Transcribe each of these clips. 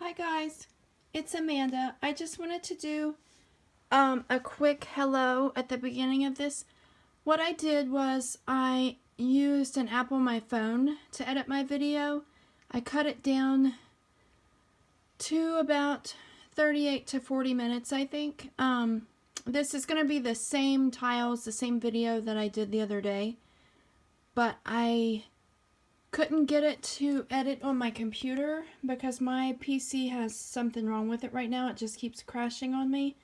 Hi guys, it's Amanda. I just wanted to do a quick hello at the beginning of this. What I did was I used an app on my phone to edit my video. I cut it down to about 38 to 40 minutes, I think. This is going to be the same tiles, the same video that I did the other day, but I couldn't get it to edit on my computer because my PC has something wrong with it right now. It just keeps crashing on me.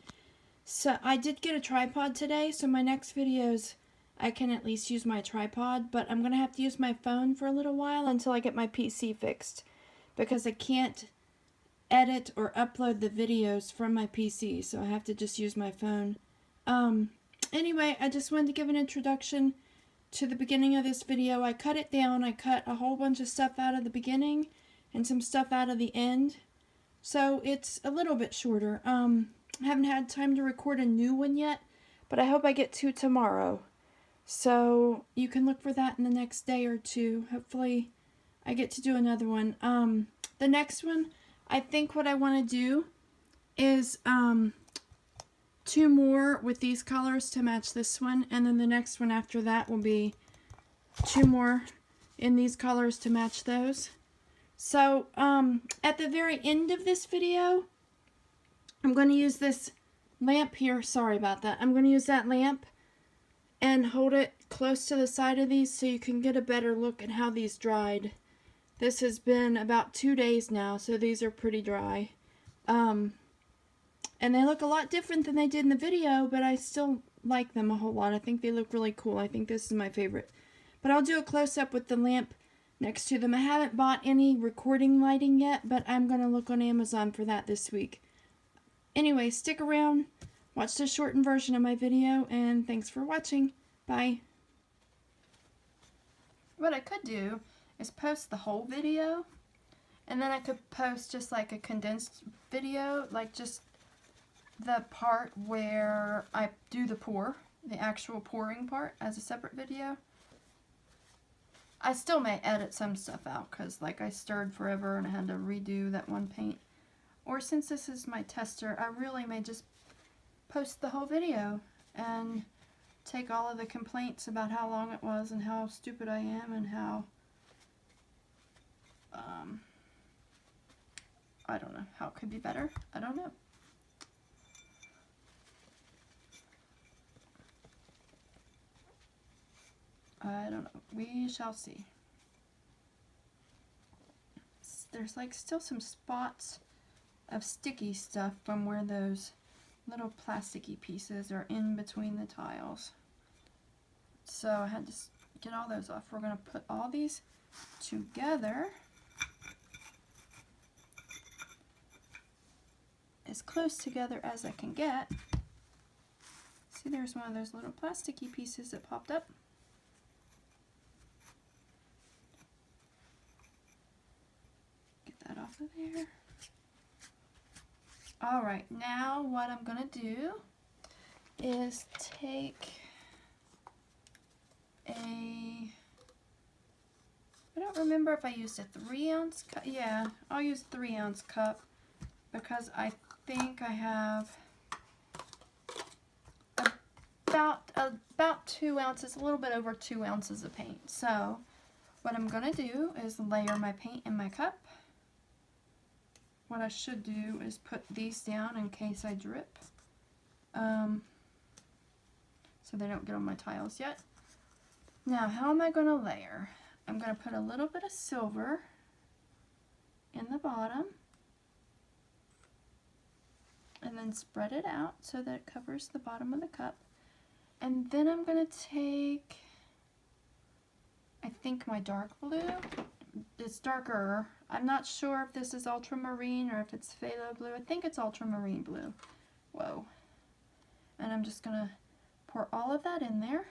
So I did get a tripod today, so my next videos I can at least use my tripod, but I'm going to have to use my phone for a little while until I get my PC fixed because I can't edit or upload the videos from my PC, so I have to just use my phone. Anyway, I just wanted to give an introduction to the beginning of this video. I cut it down. I cut a whole bunch of stuff out of the beginning and some stuff out of the end, so it's a little bit shorter. I haven't had time to record a new one yet, but I hope I get to tomorrow, so you can look for that in the next day or two. Hopefully I get to do another one. The next one, I think what I want to do is two more with these colors to match this one, and then the next one after that will be two more in these colors to match those. So at the very end of this video, I'm going to use this lamp here. Sorry about that. I'm going to use that lamp and hold it close to the side of these so you can get a better look at how these dried. This has been about 2 days now, so these are pretty dry. And they look a lot different than they did in the video, but I still like them a whole lot. I think they look really cool. I think this is my favorite. But I'll do a close-up with the lamp next to them. I haven't bought any recording lighting yet, but I'm going to look on Amazon for that this week. Anyway, stick around, watch the shortened version of my video, and thanks for watching. Bye. What I could do is post the whole video, and then I could post just like a condensed video, like just the part where I do the pour, the actual pouring part, as a separate video. I still may edit some stuff out because like I stirred forever and I had to redo that one paint. Or since this is my tester, I really may just post the whole video and take all of the complaints about how long it was and how stupid I am and how I don't know, how it could be better. I don't know. I don't know. We shall see. There's like still some spots of sticky stuff from where those little plasticky pieces are in between the tiles. So I had to get all those off. We're going to put all these together as close together as I can get. See, there's one of those little plasticky pieces that popped up. Off of there. Alright, now what I'm going to do is take I don't remember if I used a 3-ounce cup. Yeah, I'll use 3-ounce cup because I think I have about 2 ounces, a little bit over 2 ounces of paint. So what I'm going to do is layer my paint in my cup. What I should do is put these down in case I drip, so they don't get on my tiles yet. Now, how am I going to layer? I'm going to put a little bit of silver in the bottom, and then spread it out so that it covers the bottom of the cup. And then I'm going to take, I think, my dark blue. It's darker. I'm not sure if this is ultramarine or if it's phthalo blue. I think it's ultramarine blue. Whoa. And I'm just going to pour all of that in there.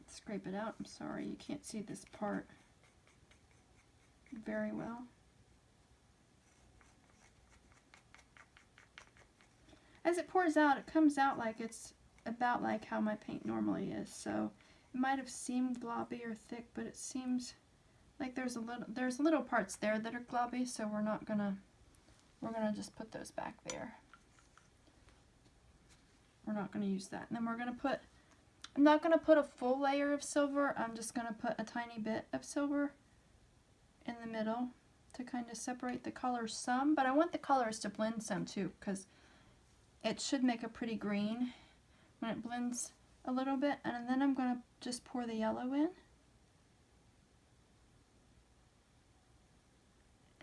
Scrape it out. I'm sorry, you can't see this part very well. As it pours out, it comes out like it's about like how my paint normally is, so It might have seemed globby or thick, but it seems like there's little parts there that are globby, so we're gonna just put those back there. We're not gonna use that. And then I'm not gonna put a full layer of silver, I'm just gonna put a tiny bit of silver in the middle to kind of separate the colors some, but I want the colors to blend some too, because it should make a pretty green when it blends a little bit. And then I'm going to just pour the yellow in.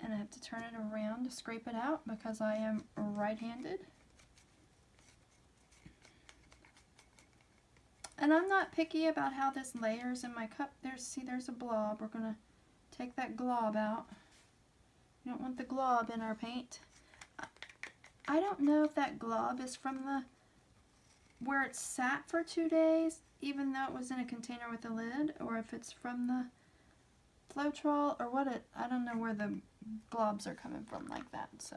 And I have to turn it around to scrape it out because I am right-handed. And I'm not picky about how this layers in my cup. There's a blob. We're going to take that glob out. We don't want the glob in our paint. I don't know if that glob is from where it sat for 2 days, even though it was in a container with a lid, or if it's from the Floetrol or I don't know where the globs are coming from like that. So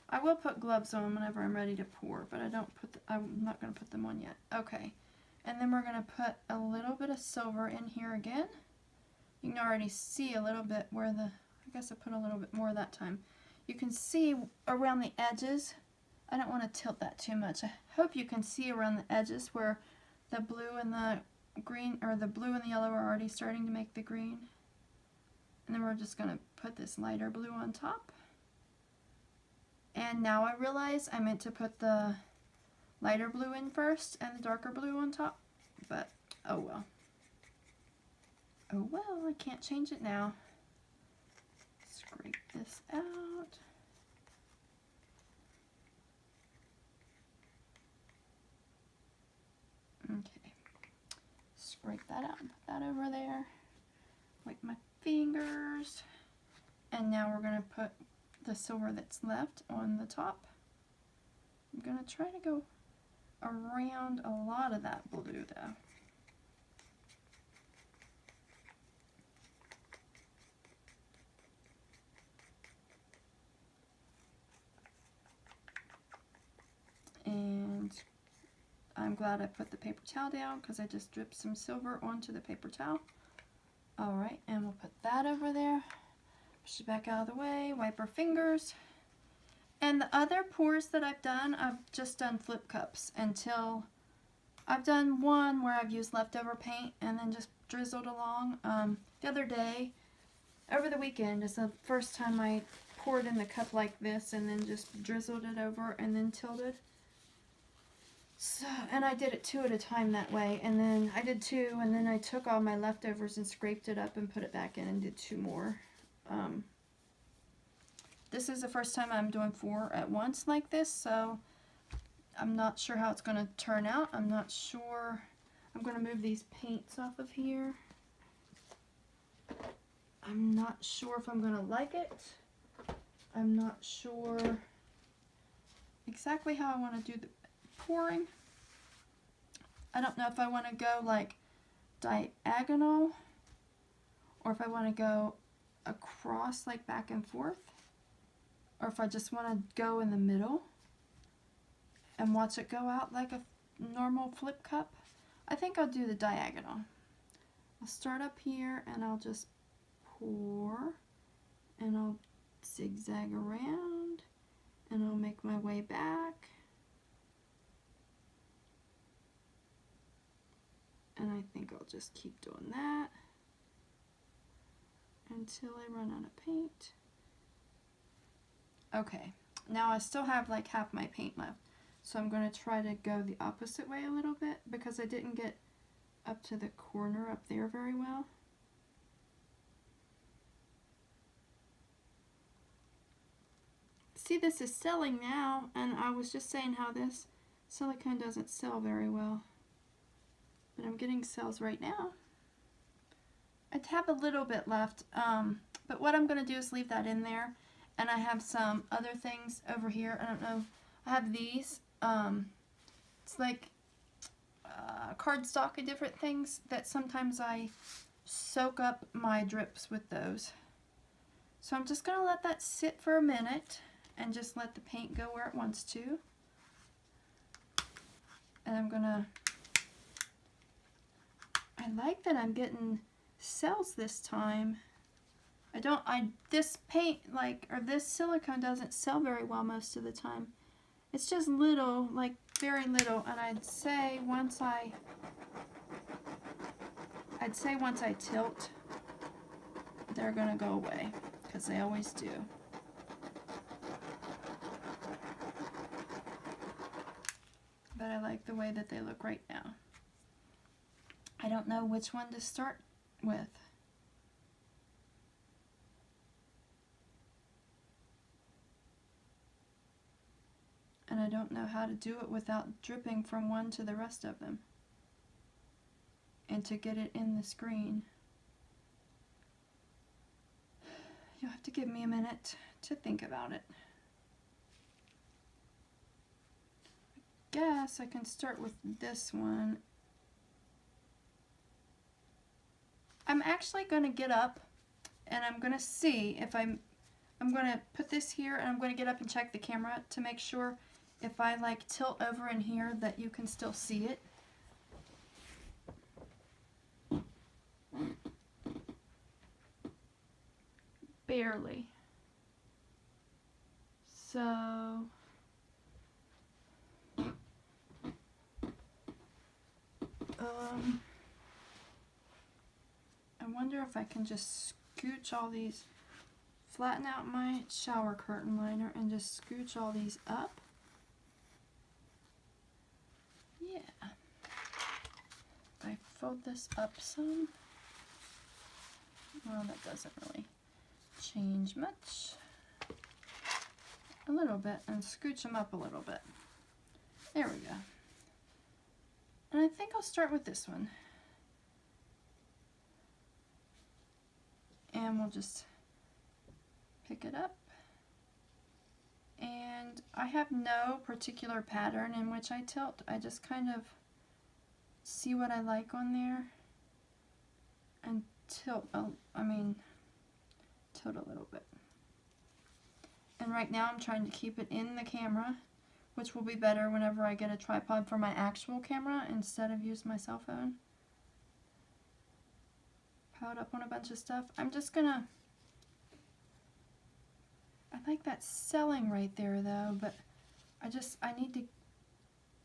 I will put gloves on whenever I'm ready to pour, but I'm not going to put them on yet. Okay, and then we're going to put a little bit of silver in here again. You can already see a little bit where I guess I put a little bit more that time. You can see around the edges. I don't want to tilt that too much. I hope you can see around the edges where the blue and the green, or the blue and the yellow, are already starting to make the green. And then we're just going to put this lighter blue on top. And now I realize I meant to put the lighter blue in first and the darker blue on top, but oh well. Oh well, I can't change it now. Scrape this out. Okay, scrape that out and put that over there. Wipe my fingers. And now we're going to put the silver that's left on the top. I'm going to try to go around a lot of that blue though. And I'm glad I put the paper towel down because I just dripped some silver onto the paper towel. Alright, and we'll put that over there. Push it back out of the way, wipe our fingers. And the other pours that I've just done flip cups until I've done one where I've used leftover paint and then just drizzled along. The other day, over the weekend, is the first time I poured in the cup like this and then just drizzled it over and then tilted. So, and I did it 2 at a time that way, and then I did 2, and then I took all my leftovers and scraped it up and put it back in and did 2 more. This is the first time I'm doing 4 at once like this, so I'm not sure how it's going to turn out. I'm not sure. I'm going to move these paints off of here. I'm not sure if I'm going to like it. I'm not sure exactly how I want to do the pouring. I don't know if I want to go like diagonal or if I want to go across like back and forth, or if I just want to go in the middle and watch it go out like a normal flip cup. I think I'll do the diagonal. I'll start up here and I'll just pour and I'll zigzag around and I'll make my way back. And I think I'll just keep doing that until I run out of paint. Okay, now I still have like half my paint left. So I'm going to try to go the opposite way a little bit because I didn't get up to the corner up there very well. See, this is selling now, and I was just saying how this silicone doesn't sell very well. But I'm getting sales right now. I have a little bit left, but what I'm going to do is leave that in there. And I have some other things over here. I don't know. I have these. It's like cardstock and different things that sometimes I soak up my drips with those. So I'm just going to let that sit for a minute and just let the paint go where it wants to. And I'm going to I like that I'm getting cells this time. This paint, like, or this silicone doesn't sell very well most of the time. It's just little, like very little, and I'd say once I tilt, they're gonna go away, because they always do. But I like the way that they look right now. I don't know which one to start with. And I don't know how to do it without dripping from one to the rest of them. And to get it in the screen. You'll have to give me a minute to think about it. I guess I can start with this one. I'm actually going to get up and I'm going to see if I'm going to put this here, and I'm going to get up and check the camera to make sure if I like tilt over in here that you can still see it. Barely. So I wonder if I can just scooch all these, flatten out my shower curtain liner and just scooch all these up. Yeah. If I fold this up some, well, that doesn't really change much. A little bit, and scooch them up a little bit. There we go. And I think I'll start with this one. And we'll just pick it up. And I have no particular pattern in which I tilt. I just kind of see what I like on there and tilt, tilt a little bit. And right now I'm trying to keep it in the camera, which will be better whenever I get a tripod for my actual camera instead of use my cell phone. Piled up on a bunch of stuff. I'm just gonna, I like that selling right there though, but I need to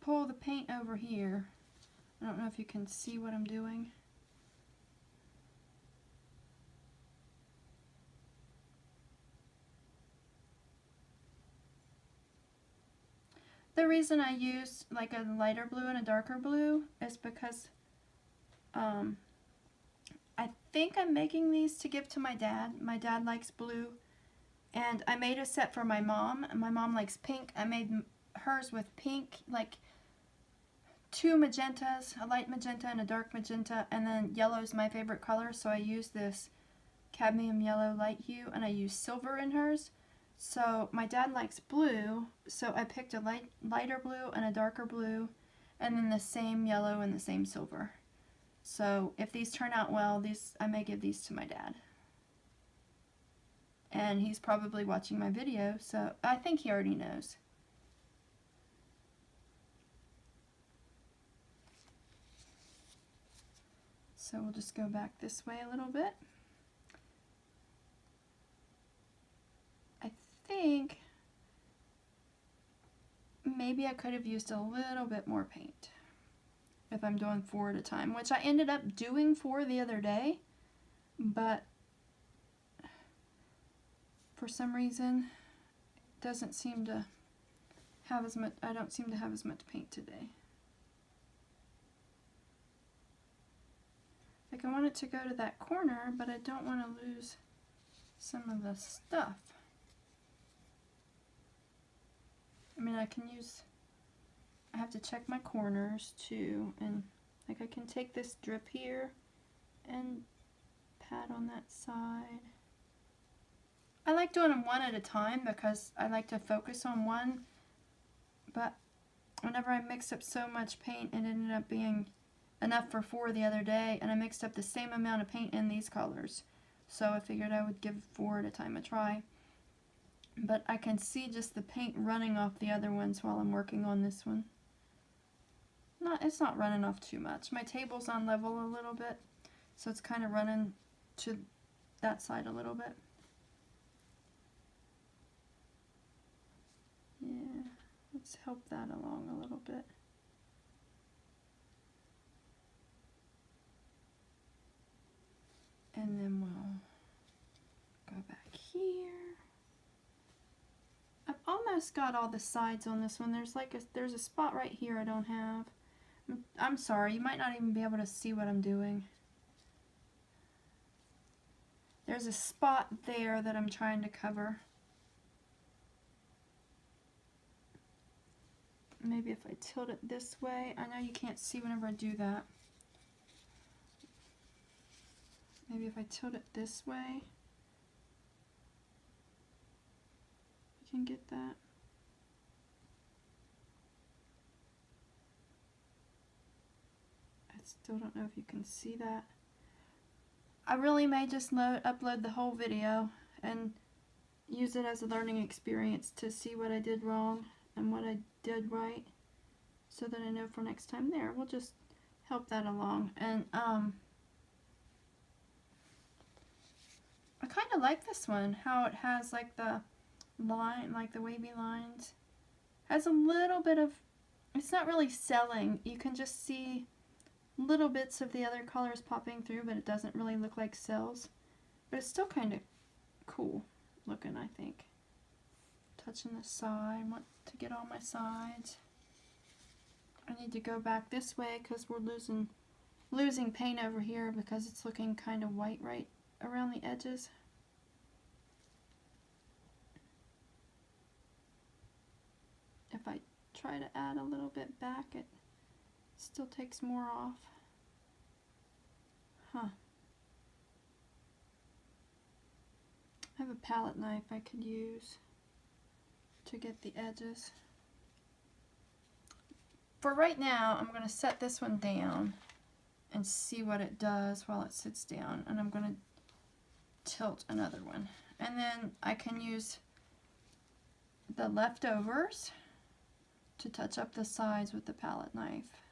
pull the paint over here. I don't know if you can see what I'm doing. The reason I use like a lighter blue and a darker blue is because I think I'm making these to give to my dad. My dad likes blue, and I made a set for my mom, and my mom likes pink. I made hers with pink, like 2 magentas, a light magenta and a dark magenta, and then yellow is my favorite color, so I use this cadmium yellow light hue, and I use silver in hers. So my dad likes blue, so I picked a lighter blue and a darker blue, and then the same yellow and the same silver. So if these turn out well, I may give these to my dad. And he's probably watching my video, so I think he already knows. So we'll just go back this way a little bit. I think maybe I could have used a little bit more paint if I'm doing 4 at a time, which I ended up doing 4 the other day, but for some reason it doesn't seem to have as much, I don't seem to have as much paint today. Like, I want it to go to that corner, but I don't want to lose some of the stuff. I mean, I have to check my corners too, and like I can take this drip here and pat on that side. I like doing them 1 at a time because I like to focus on one, but whenever I mix up so much paint, it ended up being enough for 4 the other day, and I mixed up the same amount of paint in these colors, so I figured I would give 4 at a time a try. But I can see just the paint running off the other ones while I'm working on this one. It's not running off too much. My table's on level a little bit, so it's kind of running to that side a little bit. Yeah, let's help that along a little bit. And then we'll go back here. I've almost got all the sides on this one. There's a spot right here I don't have. I'm sorry, you might not even be able to see what I'm doing. There's a spot there that I'm trying to cover. Maybe if I tilt it this way. I know you can't see whenever I do that. Maybe if I tilt it this way, you can get that. I still don't know if you can see that. I really may just upload the whole video and use it as a learning experience to see what I did wrong and what I did right, so that I know for next time there. We'll just help that along. And I kind of like this one, how it has like the line, like the wavy lines. Has a little bit of, it's not really selling. You can just see little bits of the other colors popping through, but it doesn't really look like cells. But it's still kind of cool looking, I think. Touching the side, want to get all my sides. I need to go back this way because we're losing paint over here because it's looking kind of white right around the edges. If I try to add a little bit back, it still takes more off. Huh. I have a palette knife I could use to get the edges. For right now, I'm going to set this one down and see what it does while it sits down. And I'm going to tilt another one. And then I can use the leftovers to touch up the sides with the palette knife.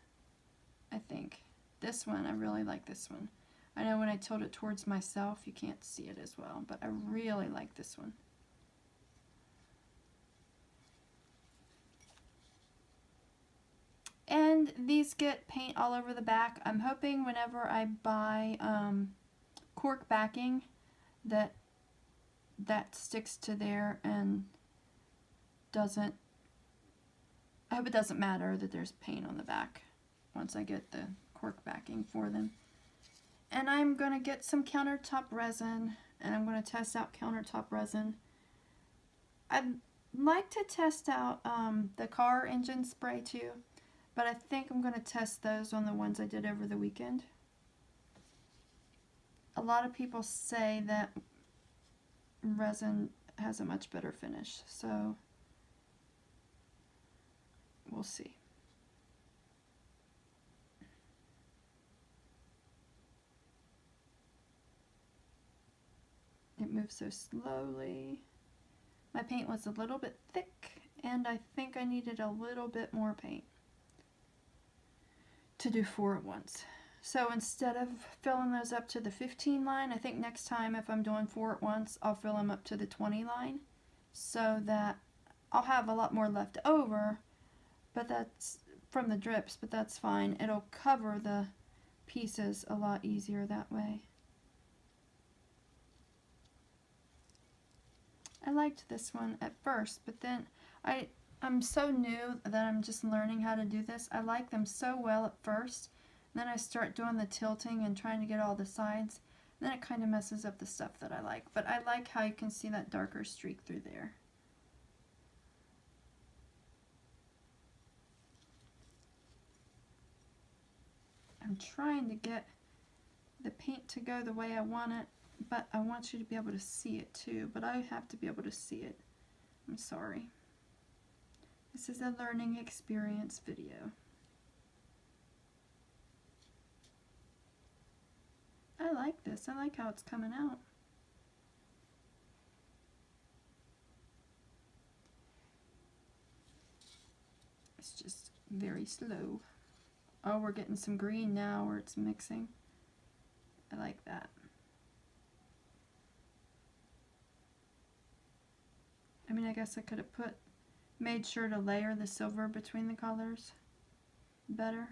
I think. This one, I really like this one. I know when I tilt it towards myself, you can't see it as well, but I really like this one. And these get paint all over the back. I'm hoping whenever I buy cork backing that sticks to there and doesn't, I hope it doesn't matter that there's paint on the back once I get the cork backing for them. And I'm going to get some countertop resin, and I'm going to test out countertop resin. I'd like to test out the car engine spray too, but I think I'm going to test those on the ones I did over the weekend. A lot of people say that resin has a much better finish, so we'll see. It moves so slowly. My paint was a little bit thick, and I think I needed a little bit more paint to do 4 at once. So instead of filling those up to the 15 line, I think next time if I'm doing 4 at once, I'll fill them up to the 20 line, so that I'll have a lot more left over, but that's from the drips, but that's fine. It'll cover the pieces a lot easier that way. I liked this one at first, but then I'm so new that I'm just learning how to do this. I like them so well at first, and then I start doing the tilting and trying to get all the sides, and then it kind of messes up the stuff that I like. But I like how you can see that darker streak through there. I'm trying to get the paint to go the way I want it, but I want you to be able to see it too, but I have to be able to see it. I'm sorry. This is a learning experience video. I like this. I like how it's coming out. It's just very slow. Oh, we're getting some green now where it's mixing. I like that. I mean, I guess I could have made sure to layer the silver between the colors better.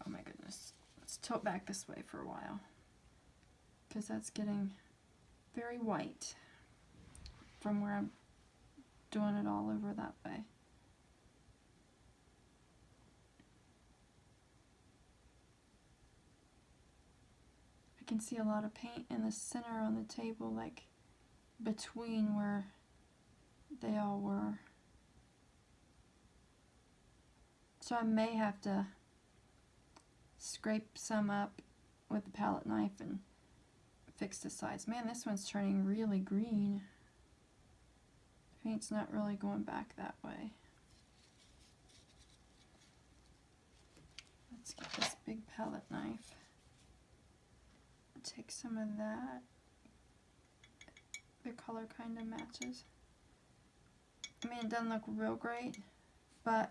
Oh my goodness. Let's tilt back this way for a while, because that's getting very white from where I'm doing it all over that way. I can see a lot of paint in the center on the table, like between where they all were. So I may have to scrape some up with the palette knife and fix the sides. Man, this one's turning really green. The paint's not really going back that way. Let's get this big palette knife. Take some of that. The color kind of matches. I mean, it doesn't look real great, but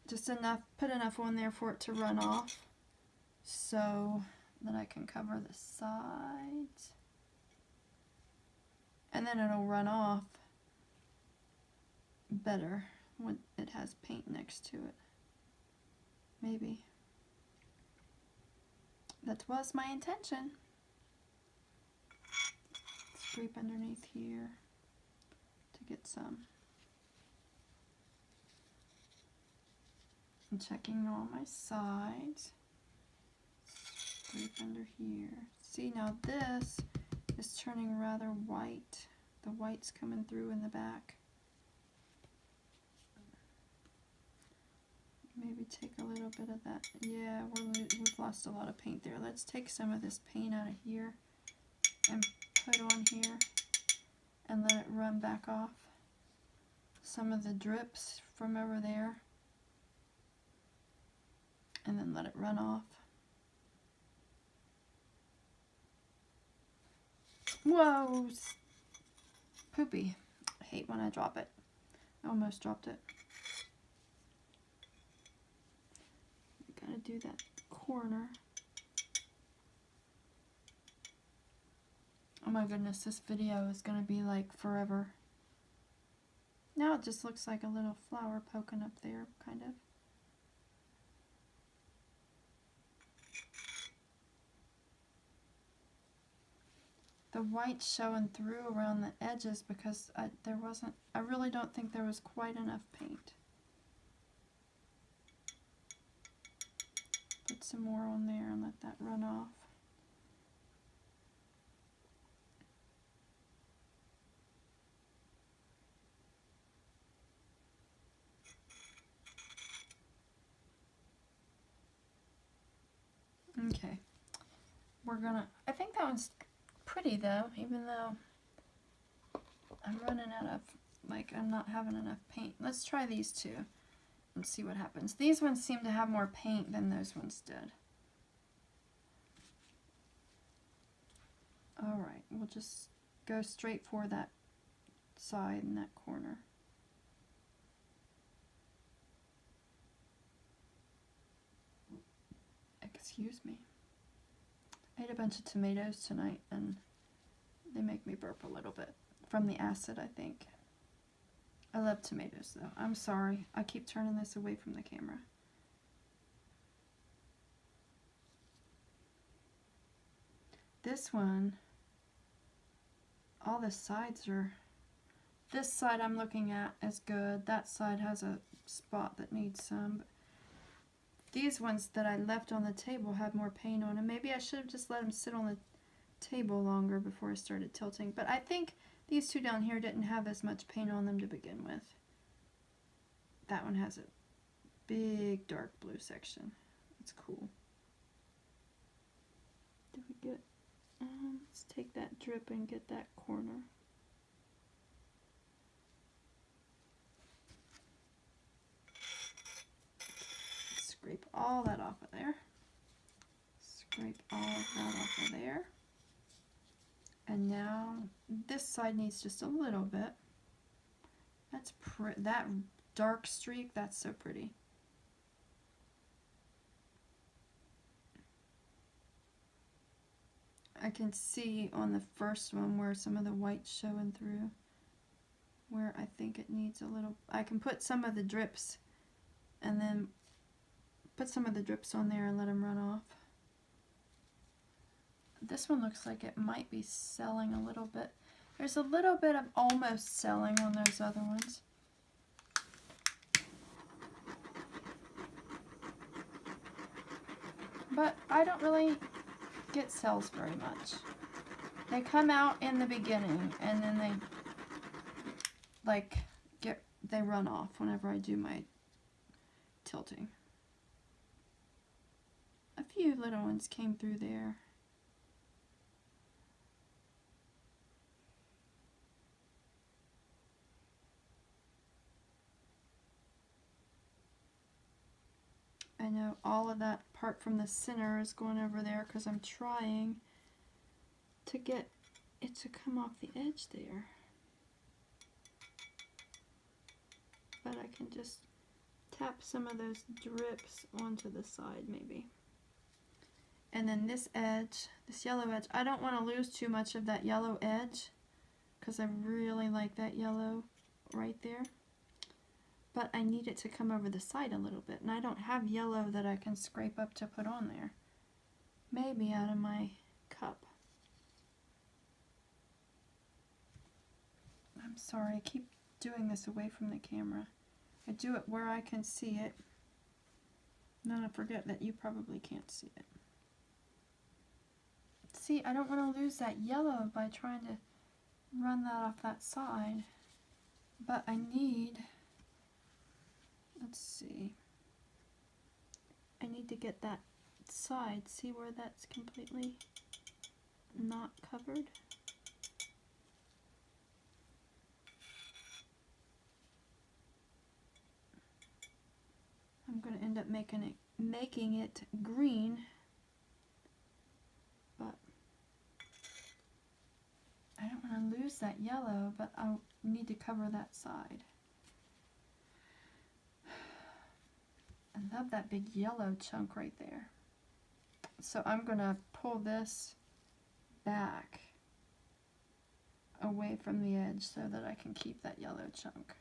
just enough, put enough on there for it to run off so that I can cover the sides. And then it'll run off better when it has paint next to it. Maybe. That was my intention. Scrape underneath here to get some. I'm checking all my sides. Scrape under here. See, now this is turning rather white. The white's coming through in the back. Maybe take a little bit of that. Yeah, we've lost a lot of paint there. Let's take some of this paint out of here and put on here and let it run back off. Some of the drips from over there, and then let it run off. Whoa! Poopy. I hate when I drop it. I almost dropped it. Gotta do that corner. Oh my goodness, this video is gonna be like forever. Now it just looks like a little flower poking up there, kind of. The white's showing through around the edges because I really don't think there was quite enough paint. Put some more on there and let that run off. Okay, I think that one's pretty though, even though I'm running out of, I'm not having enough paint. Let's try these two and see what happens. These ones seem to have more paint than those ones did. Alright, we'll just go straight for that side and that corner. Excuse me. I ate a bunch of tomatoes tonight and they make me burp a little bit from the acid, I think. I love tomatoes though. I'm sorry. I keep turning this away from the camera. This one, all the sides are, this side I'm looking at is good. That side has a spot that needs some. But these ones that I left on the table have more paint on them. Maybe I should have just let them sit on the table longer before I started tilting. But I think these two down here didn't have as much paint on them to begin with. That one has a big dark blue section. It's cool. Did we get, let's take that drip and get that corner. Scrape all that off of there. Scrape all of that off of there. And now this side needs just a little bit. That's that dark streak, that's so pretty. I can see on the first one where some of the white's showing through, where I think it needs a little. I can put some of the drips and then put some of the drips on there and let them run off. This one looks like it might be selling a little bit. There's a little bit of almost selling on those other ones. But I don't really get sales very much. They come out in the beginning and then they run off whenever I do my tilting. A few little ones came through there. I know all of that part from the center is going over there because I'm trying to get it to come off the edge there. But I can just tap some of those drips onto the side maybe. And then this edge, this yellow edge, I don't want to lose too much of that yellow edge because I really like that yellow right there. But I need it to come over the side a little bit, and I don't have yellow that I can scrape up to put on there. Maybe out of my cup. I'm sorry, I keep doing this away from the camera. I do it where I can see it, and then I forget that you probably can't see it. See, I don't want to lose that yellow by trying to run that off that side, but I need... Let's see. I need to get that side. See where that's completely not covered? I'm going to end up making it green, but I don't want to lose that yellow, but I need to cover that side. I love that big yellow chunk right there. So I'm going to pull this back away from the edge so that I can keep that yellow chunk.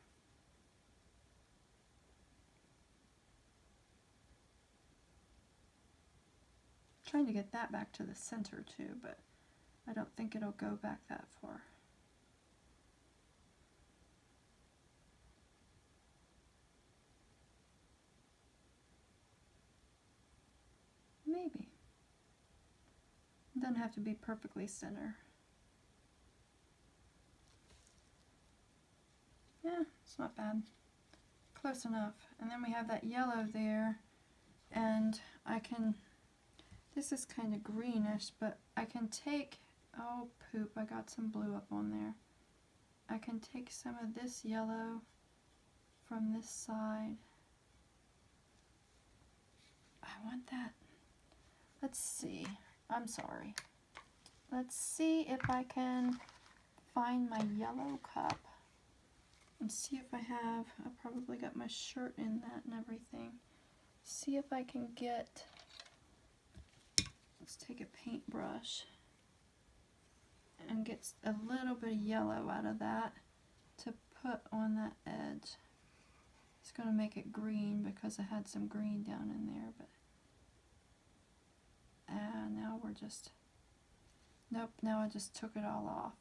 I'm trying to get that back to the center too, but I don't think it'll go back that far. Maybe. It doesn't have to be perfectly center. Yeah, it's not bad. Close enough. And then we have that yellow there, and I can, this is kind of greenish, but I can take, oh poop, I got some blue up on there. I can take some of this yellow from this side. I want that. Let's see. I'm sorry. Let's see if I can find my yellow cup and see if I have, I probably got my shirt in that and everything. See if I can get, let's take a paintbrush and get a little bit of yellow out of that to put on that edge. It's going to make it green because I had some green down in there, but now we're just, nope, now I just took it all off.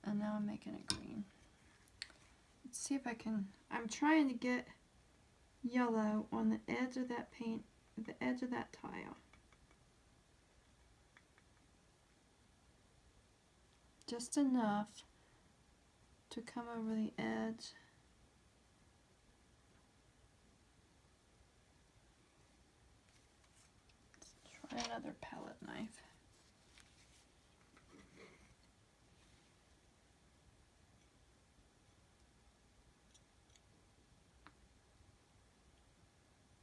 And now I'm making it green. Let's see if I can, I'm trying to get yellow on the edge of that paint, the edge of that tile. Just enough to come over the edge. Try another palette knife.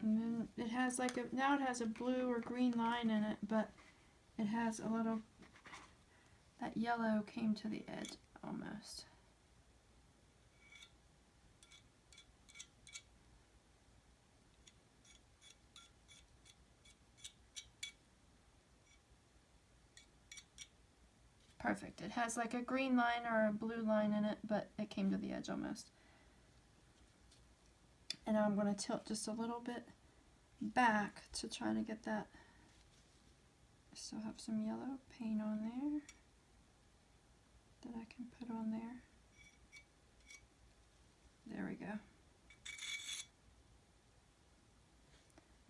And then it has like a, now it has a blue or green line in it, but it has a little, that yellow came to the edge almost. perfect. It has like a green line or a blue line in it, but it came to the edge almost. And now I'm going to tilt just a little bit back to try to get that. I still have some yellow paint on there that I can put on there. There we go.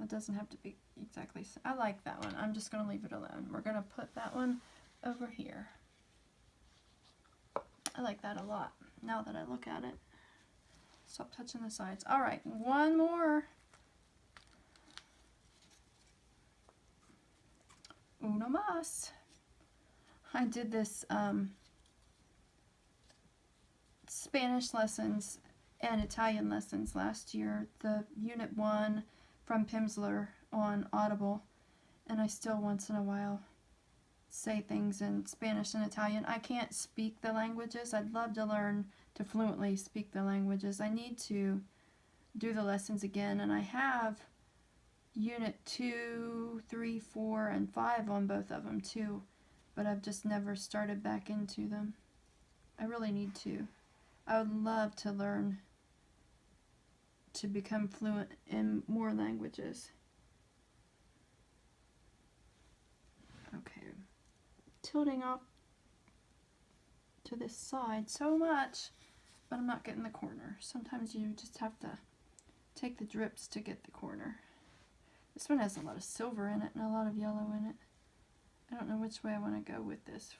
It doesn't have to be exactly, I like that one. I'm just going to leave it alone. We're going to put that one over here. I like that a lot now that I look at it. Stop touching the sides. All right, one more. Uno más. I did this Spanish lessons and Italian lessons last year, the Unit 1 from Pimsleur on Audible, and I still once in a while say things in Spanish and Italian. I can't speak the languages. I'd love to learn to fluently speak the languages. I need to do the lessons again, and I have Unit 2, 3, 4, and 5 on both of them too, but I've just never started back into them. I really need to. I would love to learn to become fluent in more languages. Okay, tilting off to this side so much, but I'm not getting the corner. Sometimes you just have to take the drips to get the corner. This one has a lot of silver in it and a lot of yellow in it. I don't know which way I want to go with this.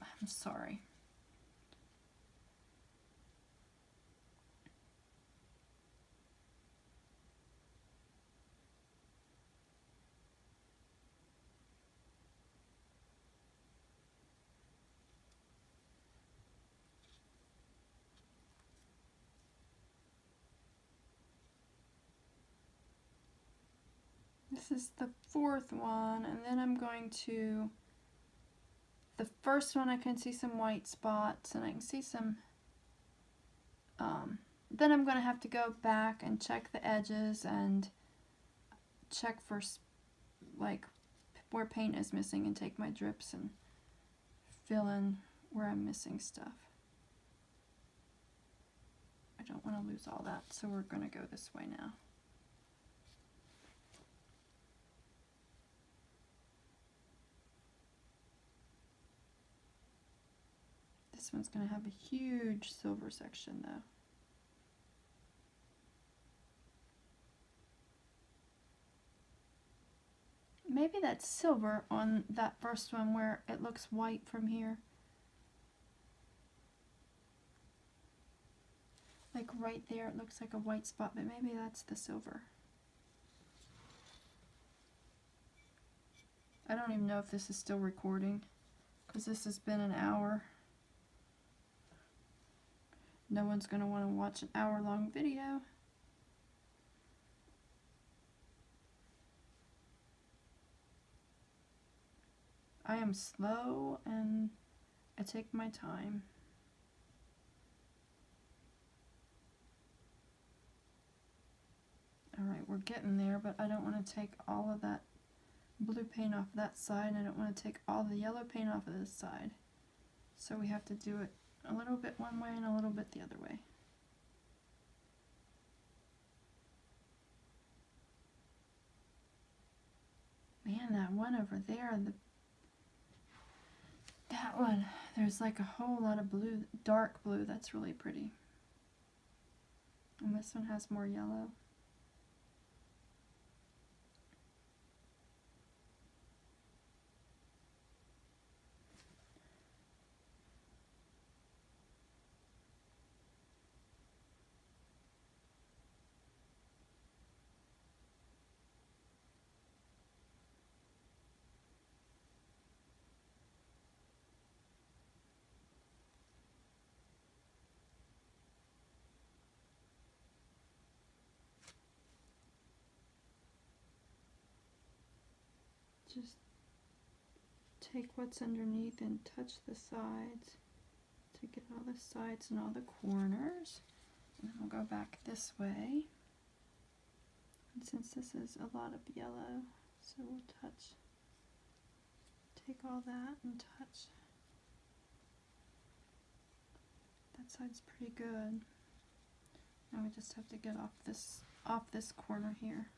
I'm sorry. This is the fourth one, and then I'm going to, the first one I can see some white spots, and I can see some, then I'm going to have to go back and check the edges and check for like where paint is missing and take my drips and fill in where I'm missing stuff. I don't want to lose all that, so we're going to go this way now. This one's going to have a huge silver section though. Maybe that's silver on that first one where it looks white from here. Like right there it looks like a white spot, but maybe that's the silver. I don't even know if this is still recording because this has been an hour. No one's going to want to watch an hour-long video. I am slow and I take my time. Alright, we're getting there, but I don't want to take all of that blue paint off that side. I don't want to take all the yellow paint off of this side. So we have to do it a little bit one way and a little bit the other way. Man, that one over there, that one, there's like a whole lot of blue, dark blue, that's really pretty. And this one has more yellow. Just take what's underneath and touch the sides to get all the sides and all the corners. And then we'll go back this way. And since this is a lot of yellow, so we'll take all that and touch That side's pretty good. Now we just have to get off this corner here.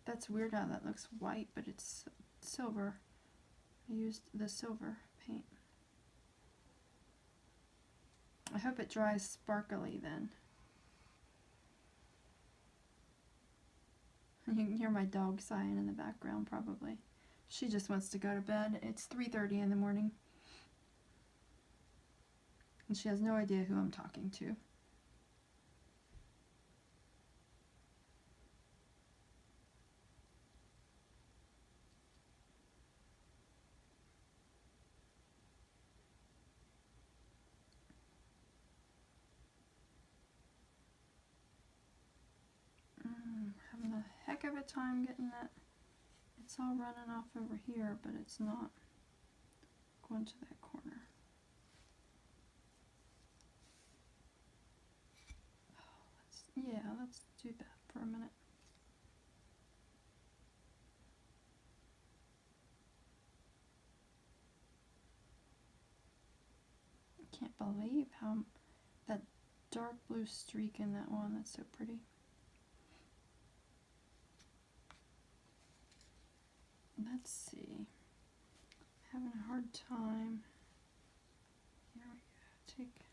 That's weird how that looks white, but it's silver. I used the silver paint. I hope it dries sparkly then. You can hear my dog sighing in the background probably. She just wants to go to bed. It's 3:30 in the morning. And she has no idea who I'm talking to. Having a heck of a time getting that. It's all running off over here, but it's not going to that corner. Let's do that for a minute. I can't believe how that dark blue streak in that one, that's so pretty. Let's see. Having a hard time. Here we go. Take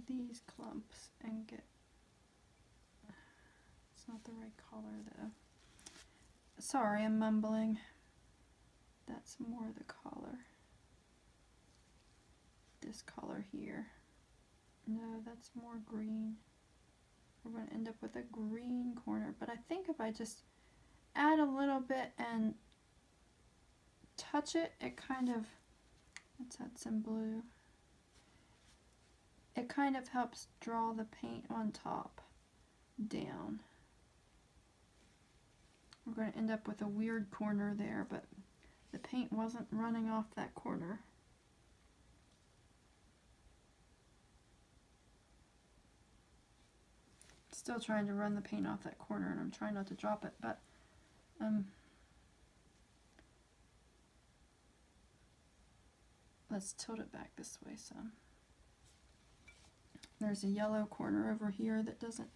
these clumps and get. It's not the right color though. Sorry, I'm mumbling. That's more the color. This color here. No, that's more green. We're going to end up with a green corner, but I think if I just add a little bit and touch it, it kind of, let's add some blue. It kind of helps draw the paint on top down. We're going to end up with a weird corner there, but the paint wasn't running off that corner. Still trying to run the paint off that corner, and I'm trying not to drop it, but let's tilt it back this way some. There's a yellow corner over here that doesn't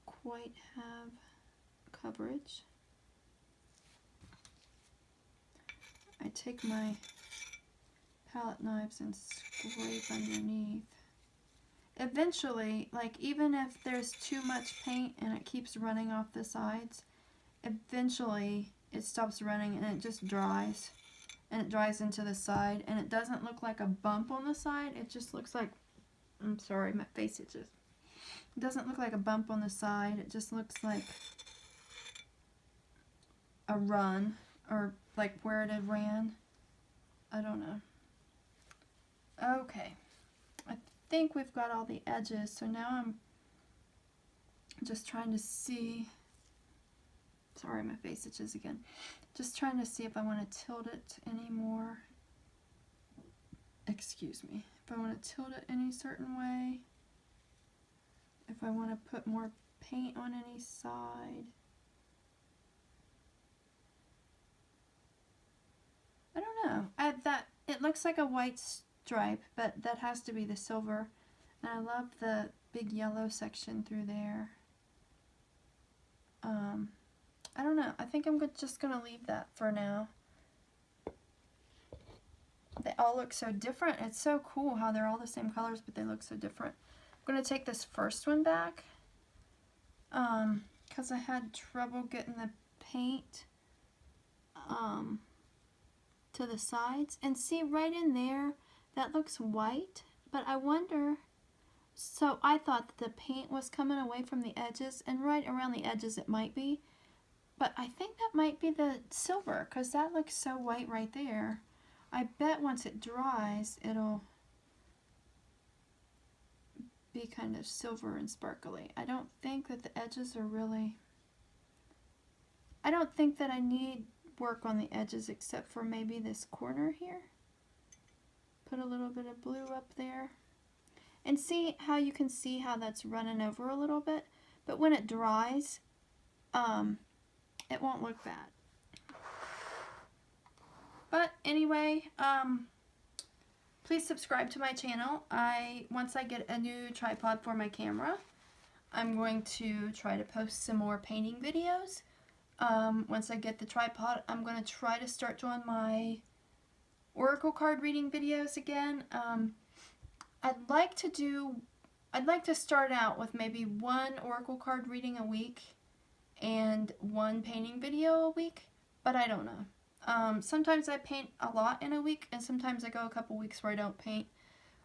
quite have coverage. I take my palette knives and scrape underneath. Eventually, like even if there's too much paint and it keeps running off the sides, eventually it stops running and it just dries. And it dries into the side, and it doesn't look like a bump on the side. It just looks like, I'm sorry, my face itches. It doesn't look like a bump on the side. It just looks like a run, or like where it had ran. I don't know. Okay. I think we've got all the edges, so now I'm just trying to see. Sorry, my face itches again. Just trying to see if I want to tilt it any more. Excuse me. If I want to tilt it any certain way. If I want to put more paint on any side. I don't know. It looks like a white stripe, but that has to be the silver. And I love the big yellow section through there. I don't know. I think I'm just going to leave that for now. They all look so different. It's so cool how they're all the same colors, but they look so different. I'm going to take this first one back because I had trouble getting the paint to the sides. And see, right in there, that looks white, but I wonder... So I thought that the paint was coming away from the edges, and right around the edges it might be. But I think that might be the silver, because that looks so white right there. I bet once it dries, it'll be kind of silver and sparkly. I don't think that the edges are really... I don't think that I need work on the edges except for maybe this corner here. Put a little bit of blue up there. And see how you can see how that's running over a little bit. But when it dries, it won't look bad. But anyway, please subscribe to my channel. Once I get a new tripod for my camera, I'm going to try to post some more painting videos. Once I get the tripod, I'm going to try to start doing my oracle card reading videos again. I'd like to start out with maybe one oracle card reading a week and one painting video a week, but I don't know. Sometimes I paint a lot in a week, and sometimes I go a couple weeks where I don't paint.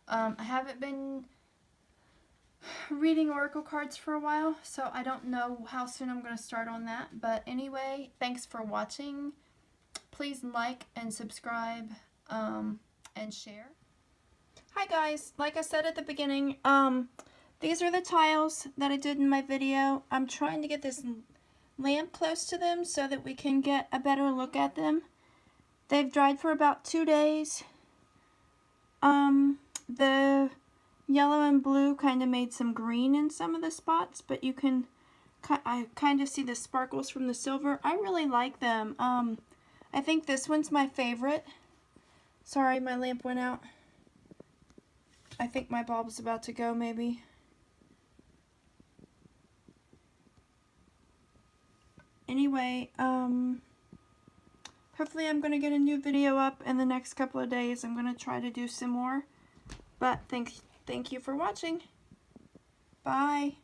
I haven't been reading oracle cards for a while, so I don't know how soon I'm going to start on that. But anyway, thanks for watching. Please like and subscribe and share. Hi guys, like I said at the beginning, these are the tiles that I did in my video. I'm trying to get this lamp close to them so that we can get a better look at them. They've dried for about 2 days. The yellow and blue kind of made some green in some of the spots, but I kind of see the sparkles from the silver. I really like them. I think this one's my favorite. Sorry, my lamp went out. I think my bulb's about to go, maybe. Anyway, hopefully I'm going to get a new video up in the next couple of days. I'm going to try to do some more. But thank you for watching. Bye.